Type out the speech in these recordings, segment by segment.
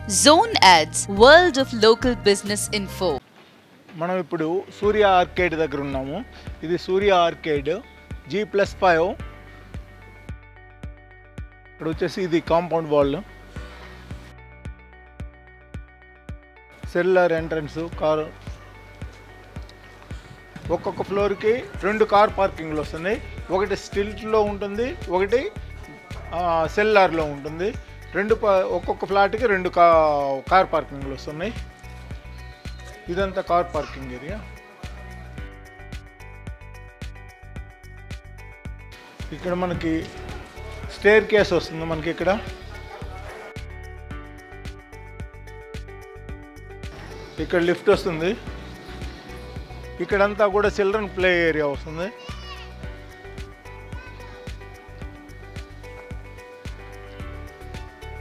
Zone Ads, World of Local Business Info. మనం ఇప్పుడు సూర్య orchid దగ్గర ఉన్నాము. ఇది సూర్య ఆర్కేడ్ G+5. ఇక్కడ వచ్చేసి ఇది compound wall, cellular entrance, car. ఒక్కొక్క ఫ్లోర్కి 2 కార్ పార్కింగ్లు వస్తున్నాయి. ఒకటి స్టిల్ట్లో ఉంటుంది, ఒకటి సెల్యులర్లో ఉంటుంది. ఒక్కొక్క ఫ్లాట్కి 2 కార్ పార్కింగ్లు వస్తున్నాయి. ఇదంతా కార్ పార్కింగ్ ఏరియా. ఇక్కడ మనకి స్టేర్ కేస్ వస్తుంది. మనకి ఇక్కడ లిఫ్ట్ వస్తుంది. ఇక్కడంతా కూడా చిల్డ్రన్ ప్లే ఏరియా వస్తుంది.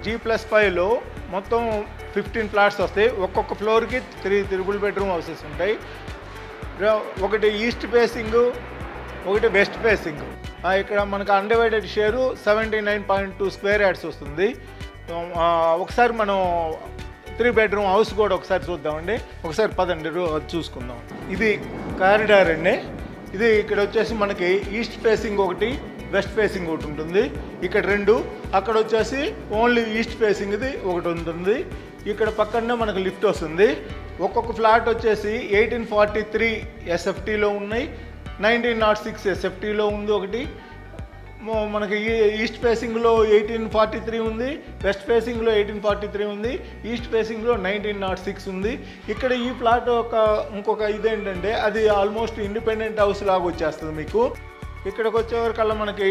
G+5లో మొత్తం 15 ఫ్లాట్స్ వస్తాయి. ఒక్కొక్క ఫ్లోర్కి 3 త్రిబుల్ బెడ్రూమ్ హౌసెస్ ఉంటాయి. ఒకటి ఈస్ట్ ఫేసింగ్, ఒకటి వెస్ట్ ఫేసింగ్. ఇక్కడ మనకు అన్డివైడెడ్ షేరు 79.2 స్క్వేర్ యార్డ్స్ వస్తుంది. ఒకసారి మనం 3 బెడ్రూమ్ హౌస్ కూడా ఒకసారి చూద్దామండి. ఒకసారి పదండి చూసుకుందాం. ఇది కారిడార్ అండి. ఇది ఇక్కడ వచ్చేసి మనకి ఈస్ట్ ఫేసింగ్ ఒకటి, వెస్ట్ ఫేసింగ్ ఒకటి ఉంటుంది. ఇక్కడ 2, అక్కడ వచ్చేసి ఓన్లీ ఈస్ట్ ఫేసింగ్ది ఒకటి ఉంటుంది. ఇక్కడ పక్కనే మనకు లిఫ్ట్ వస్తుంది. ఒక్కొక్క ఫ్లాట్ వచ్చేసి 1843 SFTలో ఉన్నాయి, 1906 SFTలో ఉంది. ఒకటి మనకి ఈస్ట్ ఫేసింగ్లో 1843 ఉంది, వెస్ట్ ఫేసింగ్లో 1843 ఉంది, ఈస్ట్ ఫేసింగ్లో 1906 ఉంది. ఇక్కడ ఈ ఫ్లాట్ ఇంకొక ఇదేంటంటే అది ఆల్మోస్ట్ ఇండిపెండెంట్ హౌస్ లాగా వచ్చేస్తుంది మీకు. ఇక్కడికి వచ్చేవరకల్లా మనకి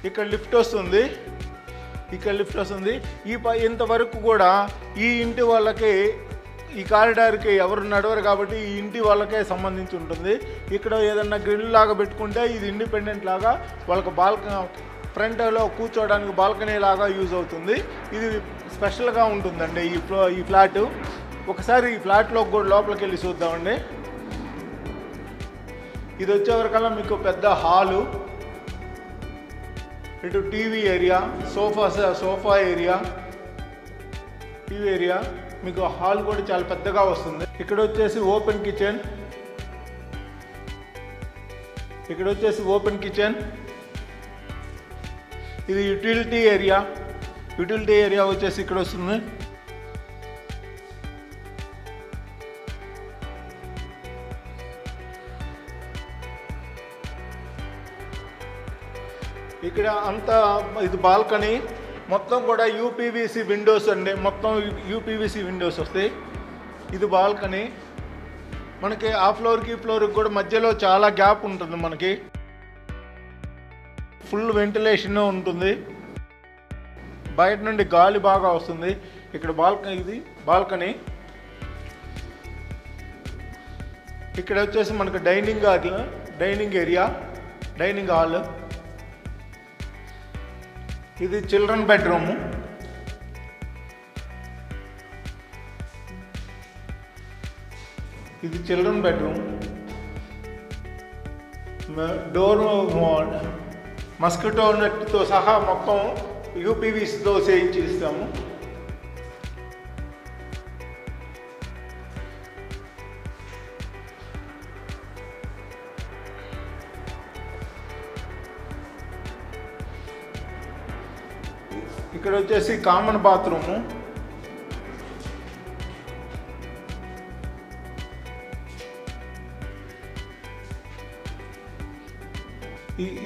ఇక్కడ లిఫ్ట్ వస్తుంది. ఇంతవరకు కూడా ఈ ఇంటి వాళ్ళకి, ఈ కారిడార్కి ఎవరు నడవరు కాబట్టి ఈ ఇంటి వాళ్ళకే సంబంధించి ఉంటుంది. ఇక్కడ ఏదన్నా గ్రిల్ లాగా పెట్టుకుంటే ఇది ఇండిపెండెంట్ లాగా వాళ్ళకి ఫ్రంట్లో కూర్చోవడానికి బాల్కనీ లాగా యూజ్ అవుతుంది. ఇది స్పెషల్గా ఉంటుందండి ఈ ఫ్లాట్. ఒకసారి ఈ ఫ్లాట్లో కూడా లోపలికి వెళ్ళి చూద్దామండి. ఇది వచ్చేవరకల్లా మీకు పెద్ద హాలు, ఇటు TV area, sofa area, TV area. మీకు హాల్ కూడా చాలా పెద్దగా వస్తుంది. ఇక్కడ వచ్చేసి ఓపెన్ కిచెన్. ఇది యూటిలిటీ ఏరియా వచ్చేసి ఇక్కడ వస్తుంది. ఇక్కడ అంతా ఇది బాల్కనీ. మొత్తం కూడా యూపీవీసీ విండోస్ అండి. మొత్తం యూపీవీసీ విండోస్ వస్తాయి. ఇది బాల్కనీ. మనకి ఆ ఫ్లోర్కి కూడా మధ్యలో చాలా గ్యాప్ ఉంటుంది. మనకి ఫుల్ వెంటిలేషన్ ఉంటుంది. బయట నుండి గాలి బాగా వస్తుంది. ఇక్కడ బాల్కనీ. ఇక్కడ వచ్చేసి మనకి డైనింగ్ ఏరియా, డైనింగ్ హాల్. ఇది చిల్డ్రన్ బెడ్రూమ్. డోర్ మస్కిటో నెట్తో సహా మొత్తం యూపీవీసీతో చేయించి ఇస్తాము. ఇక్కడ వచ్చేసి కామన్ బాత్రూము.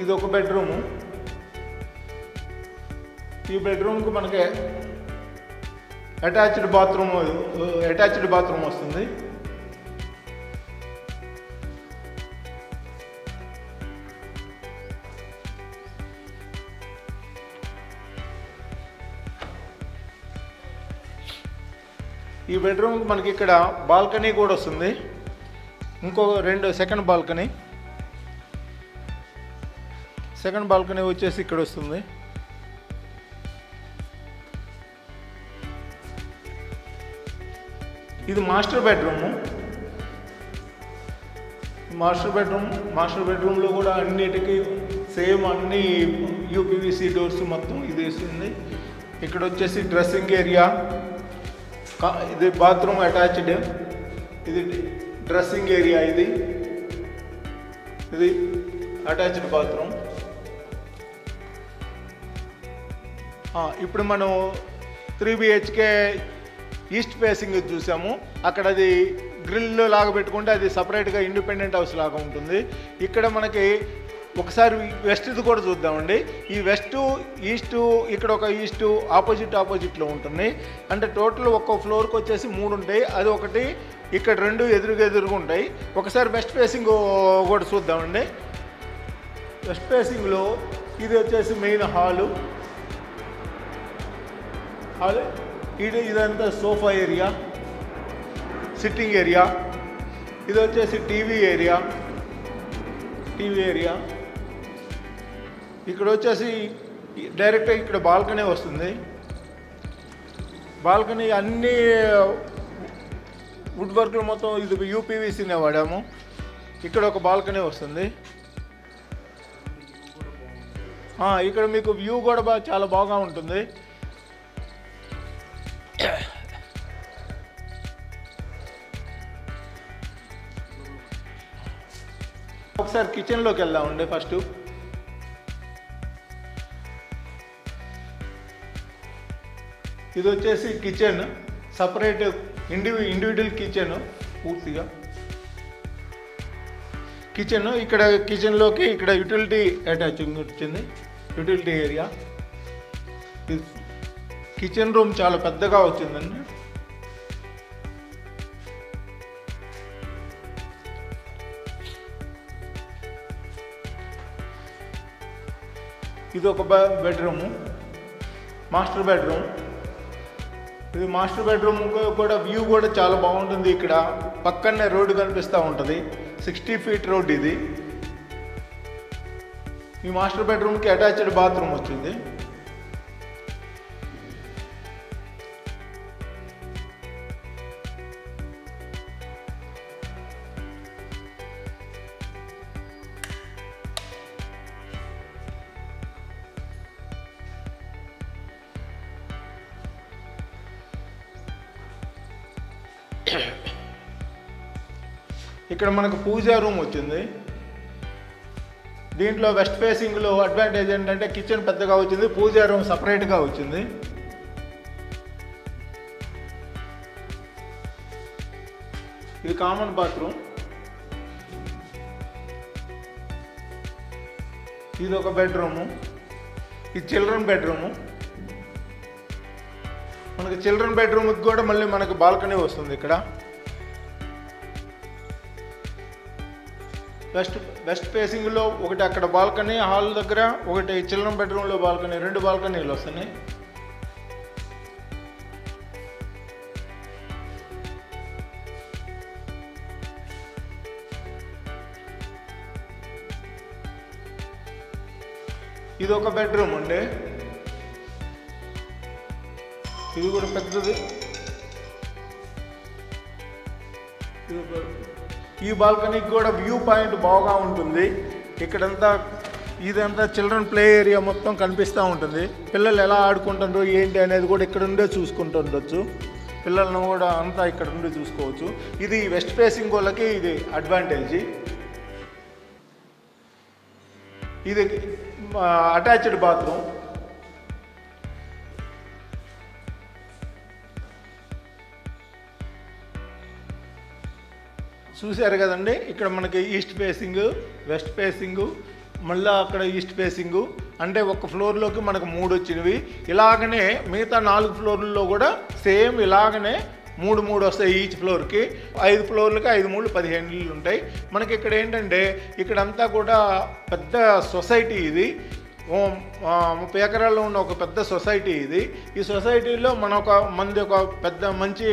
ఇది ఒక బెడ్రూము. ఈ బెడ్రూమ్కి మనకి అటాచ్డ్ బాత్రూమ్ వస్తుంది. ఈ బెడ్రూమ్కి మనకి ఇక్కడ బాల్కనీ కూడా వస్తుంది. సెకండ్ బాల్కనీ వచ్చేసి ఇక్కడ వస్తుంది. ఇది మాస్టర్ బెడ్రూము. మాస్టర్ బెడ్రూమ్లో కూడా అన్నిటికీ సేమ్ అన్ని యూపీవీసీ డోర్స్ మొత్తం ఇది వేసింది. ఇక్కడ వచ్చేసి డ్రెస్సింగ్ ఏరియా, ఇది బాత్రూమ్ అటాచ్డ్, ఇది డ్రెస్సింగ్ ఏరియా, ఇది అటాచ్డ్ బాత్రూమ్. ఇప్పుడు మనం 3 BHK ఈస్ట్ ఫేసింగ్ చూసాము. అక్కడ అది గ్రిల్ లాగా పెట్టుకుంటే అది సపరేట్గా ఇండిపెండెంట్ హౌస్ లాగా ఉంటుంది. ఇక్కడ మనకి ఒకసారి వెస్ట్ది కూడా చూద్దామండి. ఈ వెస్ట్ ఈస్ట్, ఇక్కడ ఒక ఈస్ట్ ఆపోజిట్లో ఉంటుంది. అంటే టోటల్ ఒక్కో ఫ్లోర్కి వచ్చేసి 3 ఉంటాయి. అది ఒకటి, ఇక్కడ 2 ఎదురుగా ఉంటాయి. ఒకసారి వెస్ట్ ఫేసింగ్ కూడా చూద్దామండి. వెస్ట్ ఫేసింగ్లో ఇది వచ్చేసి మెయిన్ హాలు. ఇదంతా సోఫా ఏరియా, సిట్టింగ్ ఏరియా. ఇది వచ్చేసి టీవీ ఏరియా. ఇక్కడ వచ్చేసి డైరెక్ట్గా ఇక్కడ బాల్కనీ వస్తుంది. బాల్కనీ అన్ని వుడ్ వర్క్లు మొత్తం ఇది UPVCనే వాడాము. ఇక్కడ ఒక బాల్కనీ వస్తుంది. ఇక్కడ మీకు వ్యూ కూడా చాలా బాగా ఉంటుంది. ఒకసారి కిచెన్లోకి వెళ్దామండి. ఫస్ట్ ఇది వచ్చేసి కిచెన్, సపరేట్ ఇండివిజువల్ కిచెన్. పూర్తిగా కిచెన్, ఇక్కడ కిచెన్లోకి ఇక్కడ యూటిలిటీ అటాచింగ్ వచ్చింది, యూటిలిటీ ఏరియా. కిచెన్ రూమ్ చాలా పెద్దగా వచ్చిందండి. ఇది ఒక బెడ్రూము, మాస్టర్ బెడ్రూమ్. ఇది మాస్టర్ బెడ్రూమ్ కూడా వ్యూ కూడా చాలా బాగుంటుంది. ఇక్కడ పక్కనే రోడ్డు కనిపిస్తూ ఉంటుంది, 60 feet రోడ్ ఇది. ఈ మాస్టర్ బెడ్రూమ్కి అటాచ్డ్ బాత్రూమ్ వచ్చింది. ఇక్కడ మనకు పూజా రూమ్ వచ్చింది. దీంట్లో వెస్ట్ ఫేసింగ్లో అడ్వాంటేజ్ ఏంటంటే కిచెన్ పెద్దగా వచ్చింది, పూజా రూమ్ సపరేట్గా వచ్చింది. ఇది కామన్ బాత్రూమ్. ఇది ఒక బెడ్రూము, ఇది చిల్డ్రన్ బెడ్రూము. మనకి చిల్డ్రన్ బెడ్రూమ్కి కూడా మళ్ళీ మనకి బాల్కనీ వస్తుంది. ఇక్కడ వెస్ట్ ఫేసింగ్లో ఒకటి అక్కడ బాల్కనీ హాల్ దగ్గర, ఒకటి చిల్డ్రన్ బెడ్రూమ్లో బాల్కనీ, 2 బాల్కనీలు వస్తున్నాయి. ఇది ఒక బెడ్రూమ్ అండి, ఇది కూడా పెద్దది. ఈ బాల్కనీకి కూడా వ్యూ పాయింట్ బాగా ఉంటుంది. ఇక్కడంతా ఇదంతా చిల్డ్రన్ ప్లే ఏరియా మొత్తం కనిపిస్తూ ఉంటుంది. పిల్లలు ఎలా ఆడుకుంటారో ఏంటి అనేది కూడా ఇక్కడ ఉండే చూసుకుంటుండొచ్చు. పిల్లలను కూడా అంతా ఇక్కడ నుండి చూసుకోవచ్చు. ఇది వెస్ట్ ఫేసింగ్ వాళ్ళకి ఇది అడ్వాంటేజ్. ఇది అటాచ్డ్ బాత్రూమ్. చూశారు కదండి, ఇక్కడ మనకి ఈస్ట్ ఫేసింగ్, వెస్ట్ ఫేసింగు, మళ్ళీ అక్కడ ఈస్ట్ ఫేసింగు. అంటే ఒక ఫ్లోర్లోకి మనకు 3 వచ్చినవి. ఇలాగనే మిగతా 4 ఫ్లోర్లలో కూడా సేమ్ ఇలాగనే 3 వస్తాయి ఈచ్ ఫ్లోర్కి. 5 ఫ్లోర్లకి 5 3 15 ఇళ్ళు ఉంటాయి. మనకి ఇక్కడ ఏంటంటే ఇక్కడంతా కూడా పెద్ద సొసైటీ. ఇది 30 ఎకరాల్లో ఉన్న ఒక పెద్ద సొసైటీ ఇది. ఈ సొసైటీలో మనది ఒక పెద్ద మంచి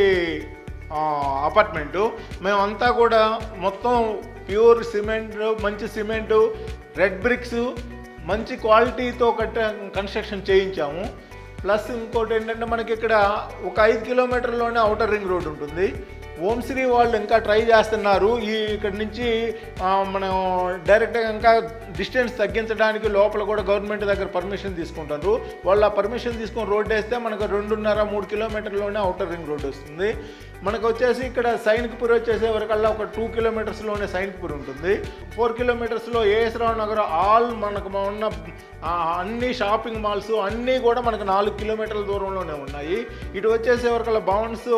అపార్ట్మెంటు. మేమంతా కూడా మొత్తం ప్యూర్ సిమెంట్, మంచి సిమెంటు, రెడ్ బ్రిక్స్, మంచి క్వాలిటీతో కన్స్ట్రక్షన్ చేయించాము. ప్లస్ ఇంకోటి ఏంటంటే మనకి ఇక్కడ ఒక 5 కిలోమీటర్లోనే ఔటర్ రింగ్ రోడ్ ఉంటుంది. ఓంశ్రీ వాళ్ళు ఇంకా ట్రై చేస్తున్నారు. ఇక్కడ నుంచి మనం డైరెక్ట్గా ఇంకా డిస్టెన్స్ తగ్గించడానికి లోపల కూడా గవర్నమెంట్ దగ్గర పర్మిషన్ తీసుకుంటారు. వాళ్ళు ఆ పర్మిషన్ తీసుకొని రోడ్డు వేస్తే మనకు 2.5-3 కిలోమీటర్లోనే అవుటర్ రింగ్ రోడ్డు వస్తుంది. మనకు వచ్చేసి ఇక్కడ సైనిక్పూర్ వచ్చేసే వరకల్లా ఒక 2 కిలోమీటర్స్లోనే సైనిక్పూర్ ఉంటుంది. 4 కిలోమీటర్స్లో ఏఎస్ రావు నగర్ ఆల్ మనకు ఉన్న అన్ని షాపింగ్ మాల్స్ అన్నీ కూడా మనకు 4 కిలోమీటర్ల దూరంలోనే ఉన్నాయి. ఇటు వచ్చేసే వరకల్లా బౌన్స్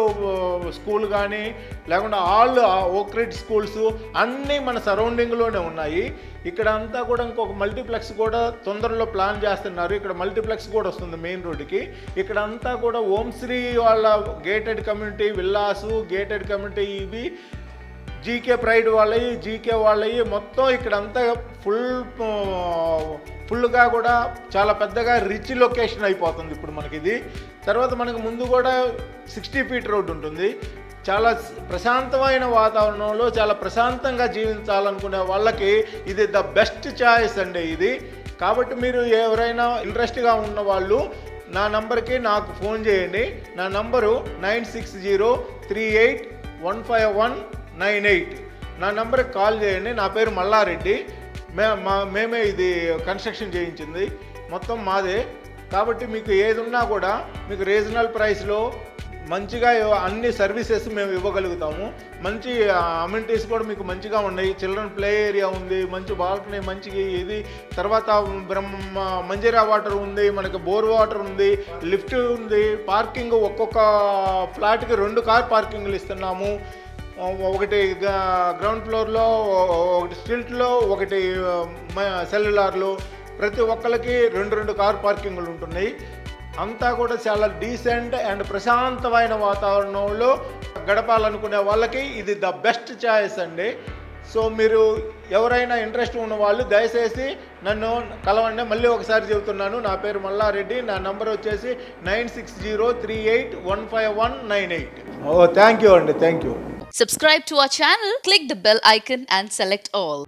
స్కూల్ కానీ లేకుండా ఆల్ ఓక్రిడ్ స్కూల్స్ అన్నీ మన సరౌండింగ్లోనే ఉన్నాయి. ఇక్కడ అంతా కూడా ఇంకొక మల్టీప్లెక్స్ కూడా తొందరలో ప్లాన్ చేస్తున్నారు. ఇక్కడ మల్టీప్లెక్స్ కూడా వస్తుంది మెయిన్ రోడ్డుకి. ఇక్కడ అంతా కూడా ఓంశ్రీ వాళ్ళ gated community villas, gated community ఇవి, జీకే ప్రైడ్ వాళ్ళవి, జీకే వాళ్ళవి మొత్తం ఇక్కడంతా ఫుల్గా కూడా చాలా పెద్దగా రిచ్ లొకేషన్ అయిపోతుంది ఇప్పుడు మనకి ఇది. తర్వాత మనకు ముందు కూడా 60 ఫీట్ రోడ్డు ఉంటుంది. చాలా ప్రశాంతమైన వాతావరణంలో చాలా ప్రశాంతంగా జీవించాలనుకునే వాళ్ళకి ఇది ద బెస్ట్ చాయిస్ అండి ఇది. కాబట్టి మీరు ఎవరైనా ఇంట్రెస్ట్గా ఉన్న వాళ్ళు నా నంబర్కి నాకు ఫోన్ చేయండి. నా నంబరు 9603815198. నా నంబర్కి కాల్ చేయండి. నా పేరు మల్లారెడ్డి. మేమే ఇది కన్స్ట్రక్షన్ చేయించింది, మొత్తం మాదే. కాబట్టి మీకు ఏది ఉన్నా కూడా మీకు రీజనల్ ప్రైస్లో మంచిగా అన్ని సర్వీసెస్ మేము ఇవ్వగలుగుతాము. మంచి అమ్యూనిటీస్ కూడా మీకు మంచిగా ఉన్నాయి. చిల్డ్రన్ ప్లే ఏరియా ఉంది, మంచి బాల్కనీ, మంచి ఇది. తర్వాత మంజీరా వాటర్ ఉంది, మనకి బోర్ వాటర్ ఉంది, లిఫ్ట్ ఉంది, పార్కింగ్ ఒక్కొక్క ఫ్లాట్కి 2 కార్ పార్కింగ్లు ఇస్తున్నాము. ఒకటి గ్రౌండ్ ఫ్లోర్లో, ఒకటి స్ట్రీట్లో, ఒకటి సెల్యులార్లో. ప్రతి ఒక్కరికి 2 కార్ పార్కింగ్లు ఉంటున్నాయి. అంతా కూడా చాలా డీసెంట్ అండ్ ప్రశాంతమైన వాతావరణంలో గడపాలనుకునే వాళ్ళకి ఇది ద బెస్ట్ చాయిస్ అండి. సో మీరు ఎవరైనా ఇంట్రెస్ట్ ఉన్న వాళ్ళు దయచేసి నన్ను కలవండి. మళ్ళీ ఒకసారి చెబుతున్నాను, నా పేరు మల్లారెడ్డి. నా నంబర్ వచ్చేసి 9603815198. థ్యాంక్ యూ అండి, thank you. Subscribe to our channel, click the bell icon and select all.